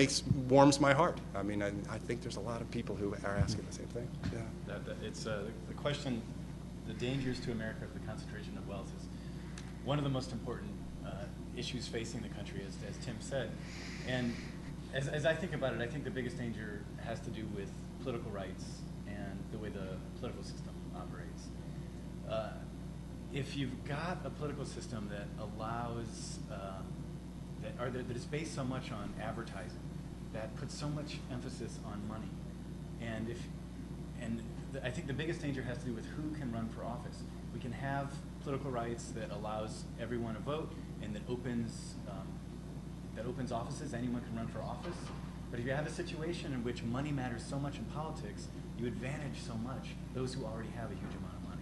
warms my heart. I mean, I think there's a lot of people who are asking the same thing. Yeah.
It's the question, the dangers to America of the concentration of wealth is one of the most important issues facing the country, as Tim said. And as I think about it, I think the biggest danger has to do with political rights and the way the political system operates. If you've got a political system that allows, that is based so much on advertising, that puts so much emphasis on money, I think the biggest danger has to do with who can run for office. We can have political rights that allows everyone to vote and that opens offices. Anyone can run for office. But if you have a situation in which money matters so much in politics, you advantage so much those who already have a huge amount of money.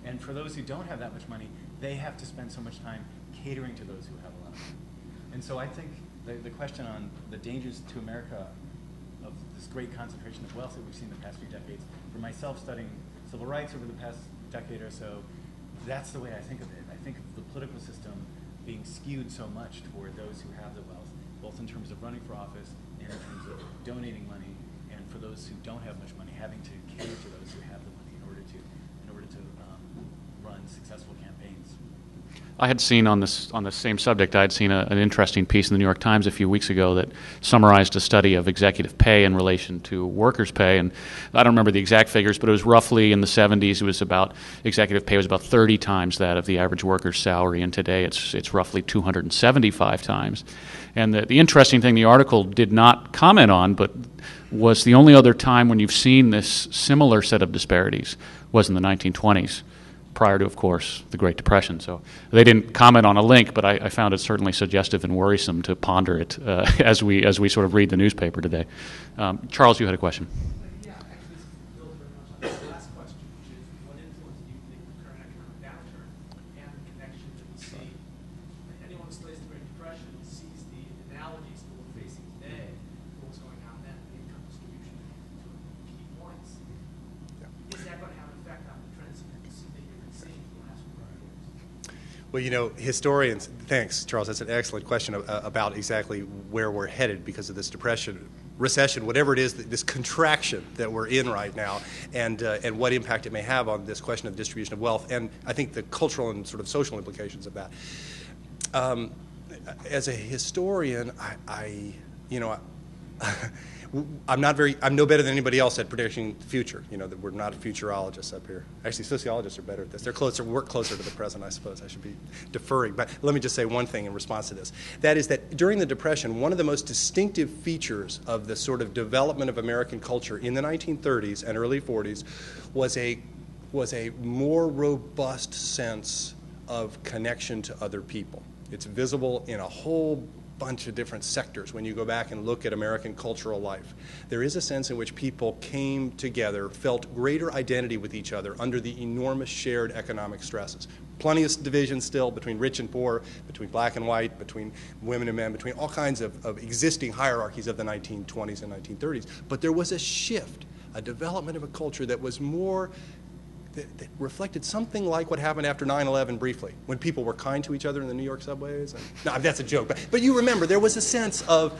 And for those who don't have that much money, they have to spend so much time catering to those who have a lot of money. And so I think the question on the dangers to America of this great concentration of wealth that we've seen in the past few decades, for myself studying civil rights over the past decade or so, that's the way I think of it. I think of the political system being skewed so much toward those who have the wealth, both in terms of running for office and in terms of donating money, and for those who don't have much money, having to cater to those who have the money in order to run successful campaigns.
I had seen on this same subject, I had seen an interesting piece in the New York Times a few weeks ago that summarized a study of executive pay in relation to workers' pay. And I don't remember the exact figures, but it was roughly in the 70s. It was about, executive pay was about 30 times that of the average worker's salary, and today it's roughly 275 times. And the interesting thing the article did not comment on, but was the only other time when you've seen this similar set of disparities was in the 1920s. Prior to, of course, the Great Depression. So they didn't comment on a link, but I found it certainly suggestive and worrisome to ponder it as we sort of read the newspaper today. Charles, you had a question.
Yeah, actually, this builds very much on the last question, which is what influence do you think the current economic downturn and the connection that we see? Anyone who studies the Great Depression sees the analogies that we're facing today to what was going on then, the income distribution to key points. Is that going to have an effect on the trends that you've been seeing for the last 4 years?
Well, you know, historians, thanks, Charles, that's an excellent question about exactly where we're headed because of this depression. recession, whatever it is, this contraction that we're in right now, and what impact it may have on this question of distribution of wealth, and I think the cultural and sort of social implications of that. As a historian, I'm no better than anybody else at predicting the future. That we're not futurologists up here. Actually, sociologists are better at this. They're work closer to the present, I suppose. I should be deferring. But let me just say one thing in response to this. That is that during the Depression, one of the most distinctive features of the sort of development of American culture in the 1930s and early 40s was a more robust sense of connection to other people. It's visible in a whole bunch of different sectors when you go back and look at American cultural life. There is a sense in which people came together, felt greater identity with each other under the enormous shared economic stresses. Plenty of division still between rich and poor, between black and white, between women and men, between all kinds of existing hierarchies of the 1920s and 1930s. But there was a shift, a development of a culture that was more that reflected something like what happened after 9/11 briefly, when people were kind to each other in the New York subways. No, that's a joke. But you remember, there was a sense of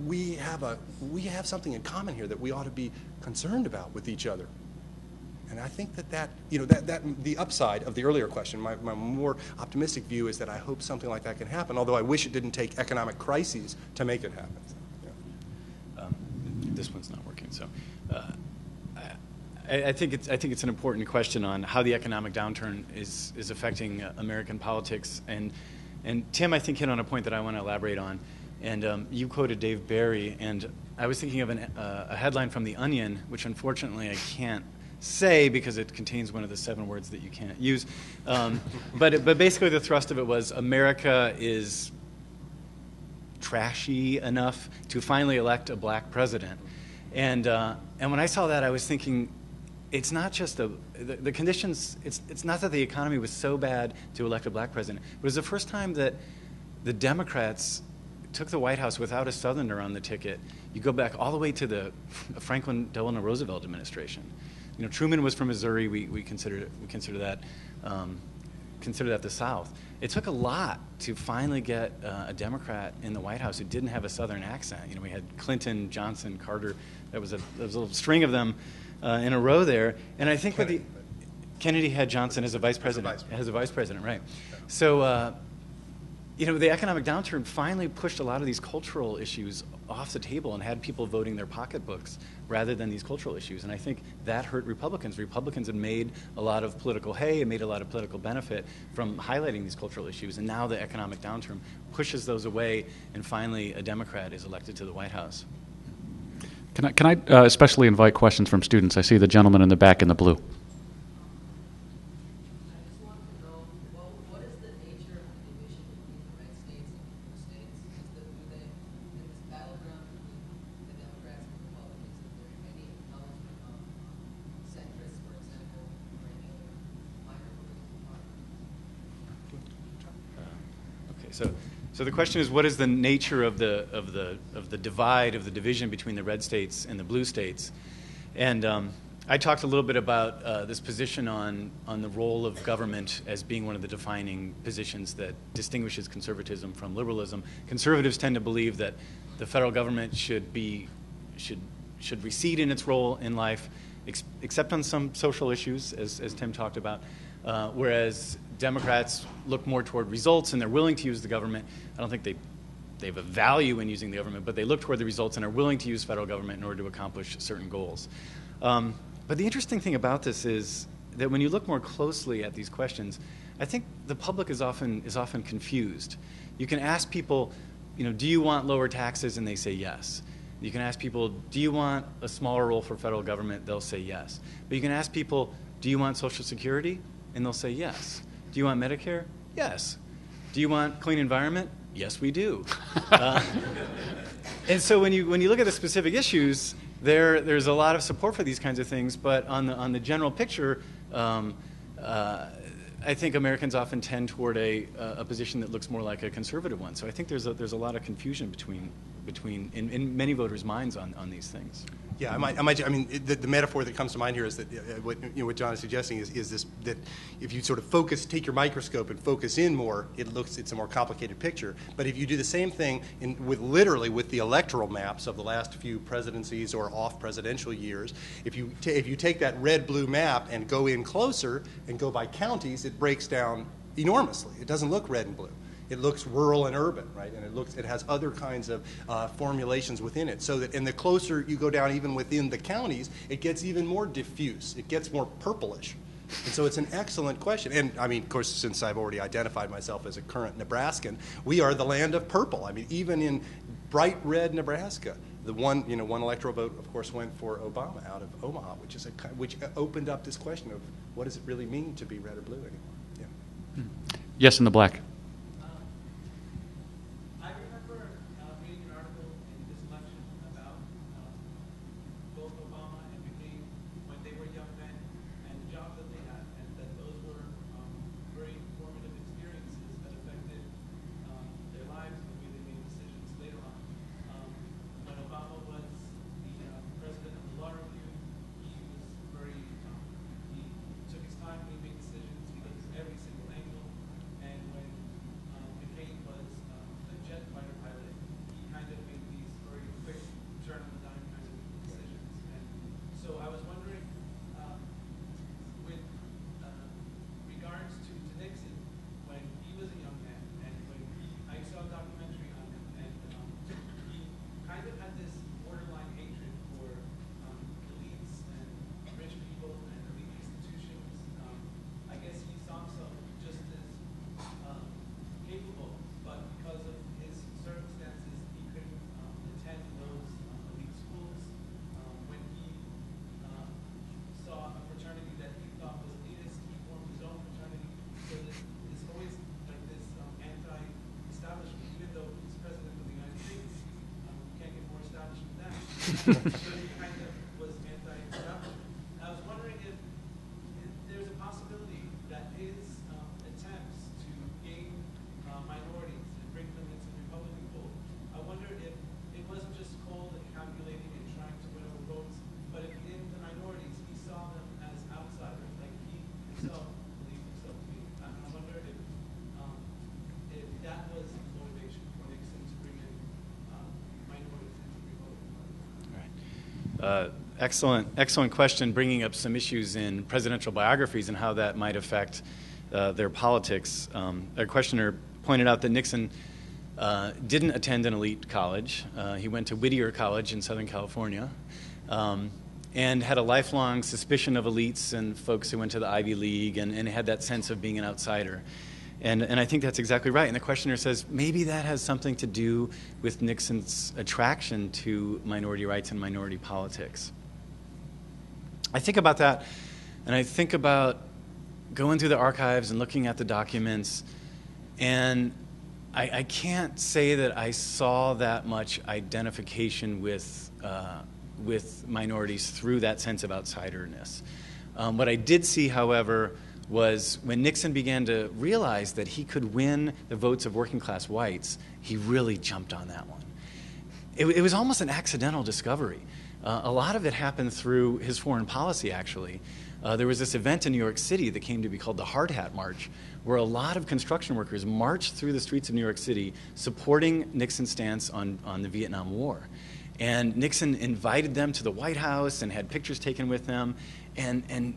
we have something in common here that we ought to be concerned about with each other. And I think that the upside of the earlier question, my more optimistic view is that I hope something like that can happen, although I wish it didn't take economic crises to make it happen. So, yeah.
This one's not working, so. I think it's an important question on how the economic downturn is affecting American politics, and Tim, I think, hit on a point that I want to elaborate on, and you quoted Dave Barry, and I was thinking of a headline from The Onion, which unfortunately I can't say because it contains one of the 7 words that you can't use, but basically the thrust of it was America is trashy enough to finally elect a black president, and when I saw that, I was thinking, it's not just the conditions, it's not that the economy was so bad to elect a black president, but it was the first time that the Democrats took the White House without a Southerner on the ticket. You go back all the way to the Franklin Delano Roosevelt administration. Truman was from Missouri. We consider that the South. It took a lot to finally get a Democrat in the White House who didn't have a Southern accent. We had Clinton, Johnson, Carter. There was a little string of them in a row there, and I think Kennedy had Johnson as a vice president. As a vice president, right? So, the economic downturn finally pushed a lot of these cultural issues off the table and had people voting their pocketbooks rather than these cultural issues, and I think that hurt Republicans. Republicans had made a lot of political hay and made a lot of political benefit from highlighting these cultural issues, and now the economic downturn pushes those away, and finally a Democrat is elected to the White House.
Can I especially invite questions from students? I see the gentleman in the back in the blue.
I just want to know, what is the nature of the division between the red states and the blue states? In this battleground between the Democrats and the Republicans, is there any acknowledgement of centrists, for example, or any other minor political parties?
Okay, so the question is, what is the nature of the divide, of the division between the red states and the blue states? And I talked a little bit about this position on the role of government as being one of the defining positions that distinguishes conservatism from liberalism. Conservatives tend to believe that the federal government should recede in its role in life, except on some social issues, as Tim talked about, whereas Democrats look more toward results, and they're willing to use the government. I don't think they have a value in using the government, but they look toward the results and are willing to use federal government in order to accomplish certain goals. But the interesting thing about this is that when you look more closely at these questions, I think the public is often confused. You can ask people, do you want lower taxes? And they say yes. You can ask people, do you want a smaller role for federal government? They'll say yes. But you can ask people, do you want Social Security? And they'll say yes. Do you want Medicare? Yes. Do you want clean environment? Yes, we do. And so when you look at the specific issues, there's a lot of support for these kinds of things. But on the general picture, I think Americans often tend toward a position that looks more like a conservative one. So I think there's a lot of confusion between in many voters' minds on these things.
Yeah, I mean, the metaphor that comes to mind here is that what John is suggesting is this, that if you sort of take your microscope and focus in more, it's a more complicated picture. But if you do the same thing with the electoral maps of the last few presidencies or off-presidential years, if you take that red-blue map and go in closer and go by counties, it breaks down enormously. It doesn't look red and blue. It looks rural and urban, right? And it has other kinds of formulations within it. So that, and the closer you go down, even within the counties, it gets even more diffuse. It gets more purplish. And so it's an excellent question. And I mean, of course, since I've already identified myself as a current Nebraskan, we are the land of purple. I mean, even in bright red Nebraska, the one electoral vote, of course, went for Obama out of Omaha, which opened up this question of what does it really mean to be red or blue anymore? Yeah.
Yes, in the black.
Kind of was anti-establishment. I was wondering if there's a possibility that his attempts to gain minorities and bring them into the Republican fold, I wonder if it wasn't just cold and calculating and trying to win over votes, but if in the minorities he saw them as outsiders, like he himself believed himself to be. I wonder if that was the motivation for Nixon to bring in minorities into the Republican Party.
Excellent question, bringing up some issues in presidential biographies and how that might affect their politics. A questioner pointed out that Nixon didn't attend an elite college. He went to Whittier College in Southern California and had a lifelong suspicion of elites and folks who went to the Ivy League and had that sense of being an outsider. And I think that's exactly right. And the questioner says maybe that has something to do with Nixon's attraction to minority rights and minority politics. I think about that, and I think about going through the archives and looking at the documents, and I can't say that I saw that much identification with minorities through that sense of outsiderness. What I did see, however, was when Nixon began to realize that he could win the votes of working class whites, he really jumped on that one. It was almost an accidental discovery. A lot of it happened through his foreign policy, actually. There was this event in New York City that came to be called the Hard Hat March, where a lot of construction workers marched through the streets of New York City supporting Nixon's stance on the Vietnam War. And Nixon invited them to the White House and had pictures taken with them, and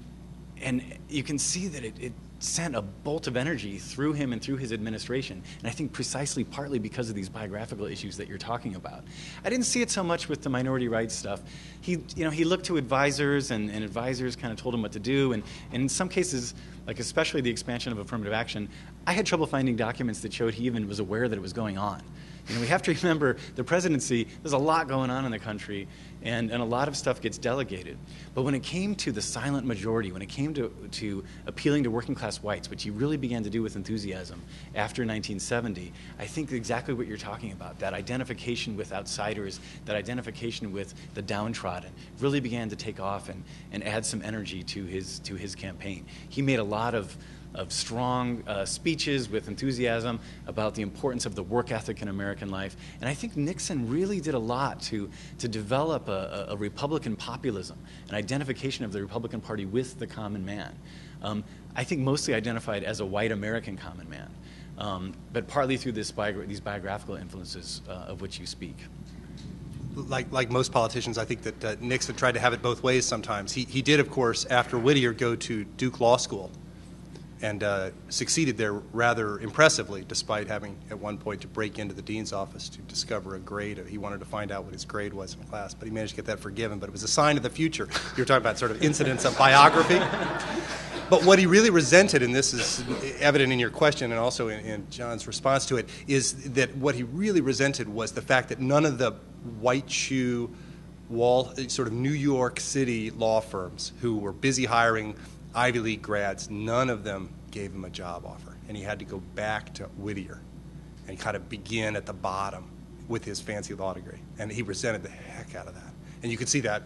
you can see that it sent a bolt of energy through him and through his administration. And I think precisely partly because of these biographical issues that you're talking about. I didn't see it so much with the minority rights stuff. He looked to advisors, and advisors kind of told him what to do. And in some cases, like especially the expansion of affirmative action, I had trouble finding documents that showed he even was aware that it was going on. We have to remember the presidency, there's a lot going on in the country, and a lot of stuff gets delegated. But when it came to the silent majority, when it came to appealing to working class whites, which he really began to do with enthusiasm after 1970, I think exactly what you're talking about, that identification with outsiders, that identification with the downtrodden, really began to take off and add some energy to his campaign. He made a lot of strong speeches with enthusiasm about the importance of the work ethic in American life. And I think Nixon really did a lot to develop a Republican populism, an identification of the Republican Party with the common man. I think mostly identified as a white American common man, but partly through these biographical influences of which you speak.
Like most politicians, I think that Nixon tried to have it both ways sometimes. He did, of course, after Whittier, go to Duke Law School and succeeded there rather impressively, despite having at one point to break into the dean's office to discover a grade. He wanted to find out what his grade was in class, but he managed to get that forgiven. But it was a sign of the future. You were talking about sort of incidents of biography. But what he really resented, and this is evident in your question and also in John's response to it, is that what he really resented was the fact that none of the white shoe sort of New York City law firms who were busy hiring Ivy League grads, none of them gave him a job offer. And he had to go back to Whittier and kind of begin at the bottom with his fancy law degree. And he resented the heck out of that. And you could see that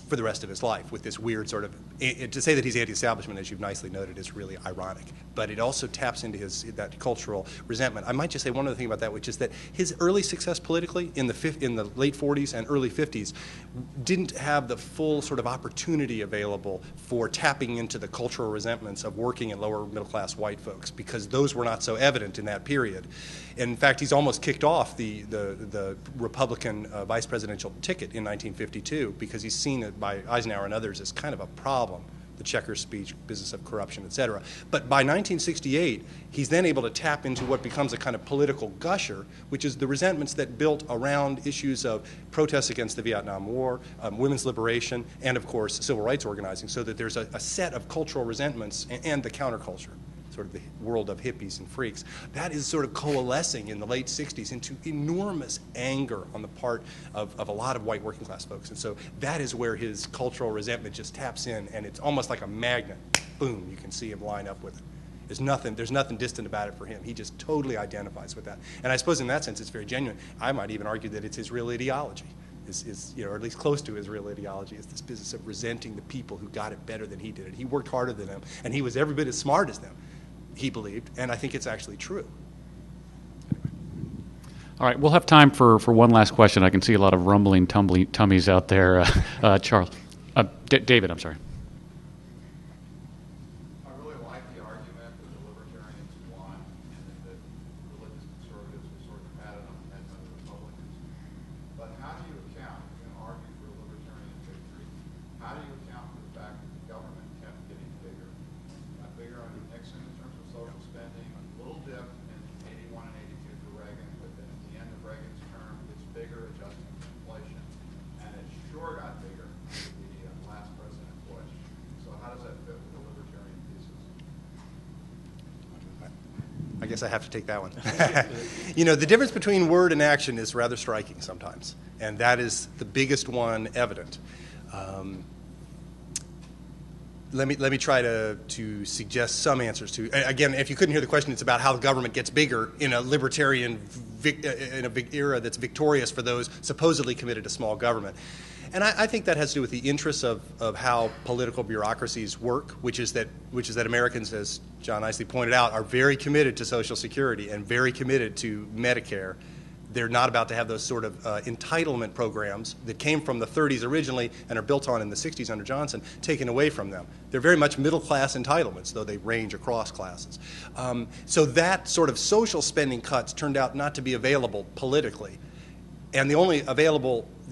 for the rest of his life with this weird sort of, to say that he's anti-establishment, as you've nicely noted, is really ironic. But it also taps into that cultural resentment. I might just say one other thing about that, which is that his early success politically in the late 40s and early 50s didn't have the full sort of opportunity available for tapping into the cultural resentments of working and lower middle class white folks, because those were not so evident in that period. In fact, he's almost kicked off the Republican vice presidential ticket in 1952 because he's seen it by Eisenhower and others as kind of a problem, the checker speech, business of corruption, et cetera. But by 1968, he's then able to tap into what becomes a kind of political gusher, which is the resentments that built around issues of protests against the Vietnam War, women's liberation, and of course, civil rights organizing, so that there's a set of cultural resentments and the counterculture, sort of the world of hippies and freaks. That is sort of coalescing in the late 60s into enormous anger on the part of a lot of white working class folks. And so that is where his cultural resentment just taps in, and it's almost like a magnet. Boom, you can see him line up with it. There's nothing distant about it for him. He just totally identifies with that. And I suppose in that sense it's very genuine. I might even argue that it's his real ideology. Or at least close to his real ideology, is this business of resenting the people who got it better than he did it. He worked harder than them, and he was every bit as smart as them, he believed, and I think it's actually true.
All right, we'll have time for one last question. I can see a lot of rumbling tummies out there. Charles. David, I'm sorry.
I really like the argument that the libertarians won and that the religious conservatives were sort of patted on the head by the Republicans. But how do you account, if you're going to argue for a libertarian victory, how do you account for the fact that the government kept getting bigger? Got bigger under Nixon in terms of social spending, a little dip in 81 and 82 for Reagan, but then at the end of Reagan's term, it's bigger, adjusting for inflation, and it sure got bigger under the last President Bush. So how does that fit with the libertarian thesis?
I guess I have to take that one. The difference between word and action is rather striking sometimes, and that is the biggest one evident. Let me try to suggest some answers to. Again, if you couldn't hear the question, it's about how the government gets bigger in a libertarian era that's victorious for those supposedly committed to small government. And I think that has to do with the interests of how political bureaucracies work, which is that Americans, as John nicely pointed out, are very committed to Social Security and very committed to Medicare. They're not about to have those sort of entitlement programs that came from the 30s originally and are built on in the 60s under Johnson taken away from them. They're very much middle-class entitlements, though they range across classes. So that sort of social spending cuts turned out not to be available politically. And the only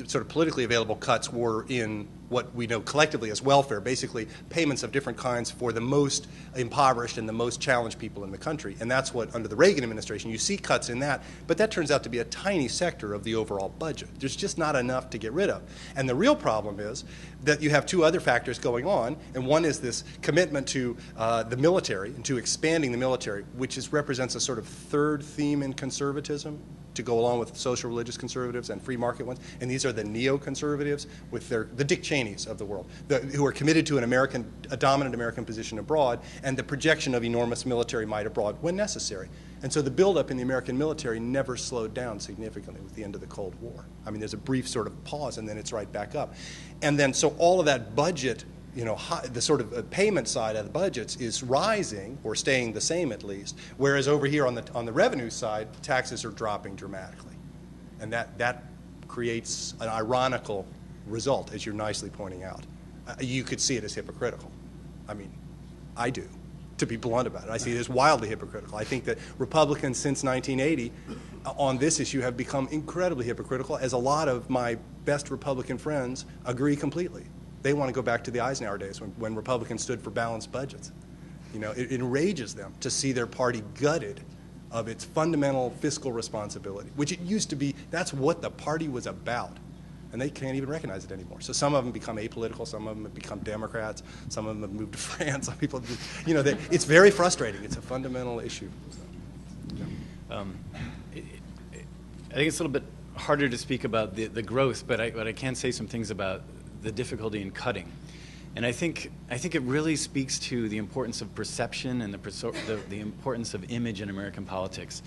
sort of politically available cuts were in what we know collectively as welfare, basically payments of different kinds for the most impoverished and the most challenged people in the country. And that's what, under the Reagan administration, you see cuts in that, but that turns out to be a tiny sector of the overall budget. There's just not enough to get rid of. And the real problem is that you have two other factors going on, and one is this commitment to the military and to expanding the military, which represents a sort of third theme in conservatism, to go along with social religious conservatives and free market ones, and these are the neoconservatives with the Dick Cheneys of the world, who are committed to a dominant American position abroad and the projection of enormous military might abroad when necessary. And so the buildup in the American military never slowed down significantly with the end of the Cold War. I mean, there's a brief sort of pause and then it's right back up. And then so all of that budget the sort of payment side of the budgets is rising or staying the same at least, whereas over here on the revenue side, taxes are dropping dramatically, and that creates an ironical result, as you're nicely pointing out. You could see it as hypocritical. I mean, I do, to be blunt about it. I see it as wildly hypocritical. I think that Republicans since 1980 on this issue have become incredibly hypocritical, as a lot of my best Republican friends agree completely. They want to go back to the Eisenhower days when Republicans stood for balanced budgets. It enrages them to see their party gutted of its fundamental fiscal responsibility, which it used to be. That's what the party was about, and they can't even recognize it anymore. So some of them become apolitical, some of them have become Democrats, some of them have moved to France. Some people, it's very frustrating. It's a fundamental issue. So,
I think it's a little bit harder to speak about the growth, but I can say some things about the difficulty in cutting. And I think it really speaks to the importance of perception and the importance of image in American politics.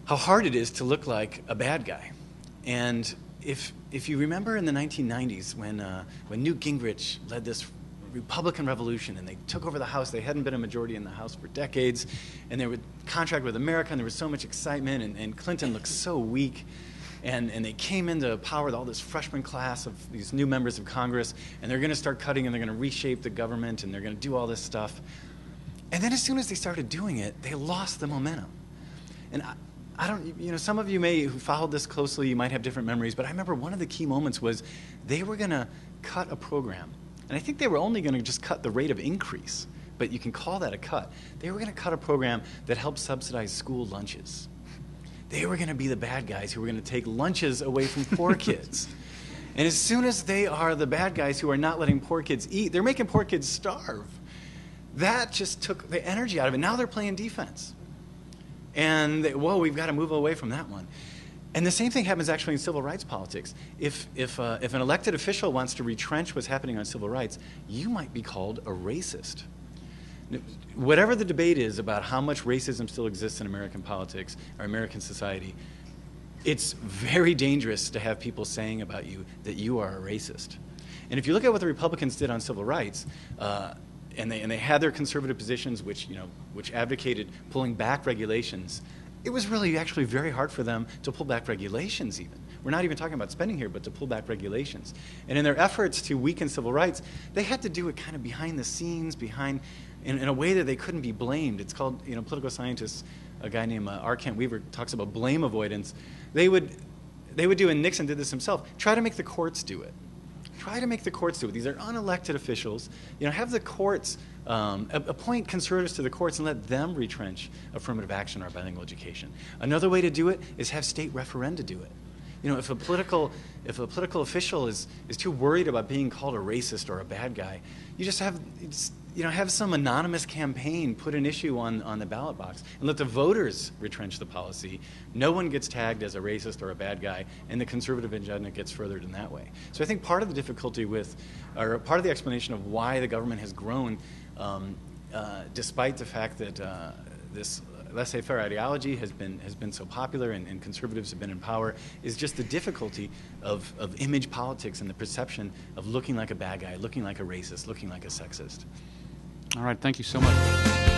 How hard it is to look like a bad guy. And if you remember in the 1990s when Newt Gingrich led this Republican revolution and they took over the House, they hadn't been a majority in the House for decades, and they would contract with America, and there was so much excitement, and Clinton looked so weak. And they came into power with all this freshman class of these new members of Congress, and they're going to start cutting, and they're going to reshape the government, and they're going to do all this stuff. And then as soon as they started doing it, they lost the momentum. And I don't, some of you who followed this closely, you might have different memories, but I remember one of the key moments was they were going to cut a program. And I think they were only going to just cut the rate of increase, but you can call that a cut. They were going to cut a program that helped subsidize school lunches. They were going to be the bad guys who were going to take lunches away from poor kids. And as soon as they are the bad guys who are not letting poor kids eat, they're making poor kids starve. That just took the energy out of it. Now they're playing defense. And we've got to move away from that one. And the same thing happens actually in civil rights politics. If an elected official wants to retrench what's happening on civil rights, you might be called a racist. Whatever the debate is about how much racism still exists in American politics or American society, it's very dangerous to have people saying about you that you are a racist. And if you look at what the Republicans did on civil rights, and they had their conservative positions, which advocated pulling back regulations, it was really actually very hard for them to pull back regulations even. We're not even talking about spending here, but to pull back regulations. And in their efforts to weaken civil rights, they had to do it kind of behind the scenes, in a way that they couldn't be blamed. It's called, political scientists, a guy named R. Kent Weaver talks about blame avoidance. They would do, and Nixon did this himself, try to make the courts do it. Try to make the courts do it. These are unelected officials. Have the courts appoint conservatives to the courts and let them retrench affirmative action or bilingual education. Another way to do it is have state referenda do it. If a political official is too worried about being called a racist or a bad guy, you just have some anonymous campaign put an issue on the ballot box and let the voters retrench the policy. No one gets tagged as a racist or a bad guy, and the conservative agenda gets furthered in that way. So I think part of the difficulty or part of the explanation of why the government has grown, despite the fact that this laissez-faire ideology has been so popular and conservatives have been in power, is just the difficulty of image politics and the perception of looking like a bad guy, looking like a racist, looking like a sexist.
All right, thank you so much.